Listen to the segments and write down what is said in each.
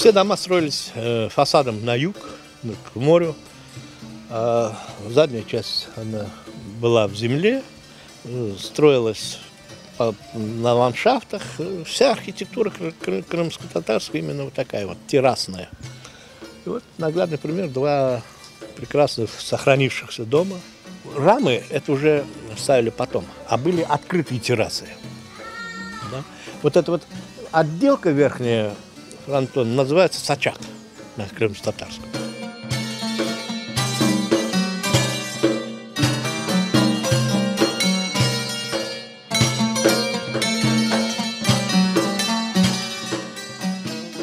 Все дома строились фасадом на юг, к морю. А задняя часть она была в земле, строилась на ландшафтах. Вся архитектура крымско-татарская именно вот такая вот, террасная. И вот наглядный пример, два прекрасных сохранившихся дома. Рамы это уже ставили потом, а были открытые террасы. Да? Вот эта вот отделка верхняя, Антон, называется сачак на крымско-татарском.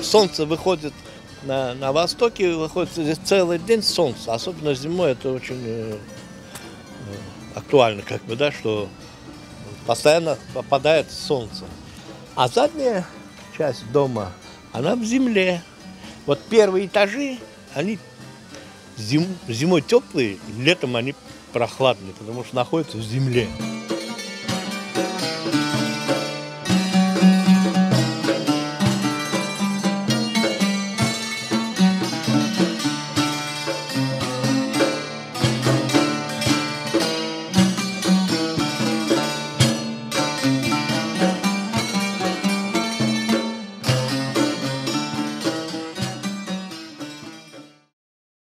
Солнце выходит на востоке, выходит здесь целый день солнце, особенно зимой это очень актуально, как бы, да, что постоянно попадает солнце. А задняя часть дома, она в земле. Вот первые этажи, они зимой теплые, летом они прохладные, потому что находятся в земле.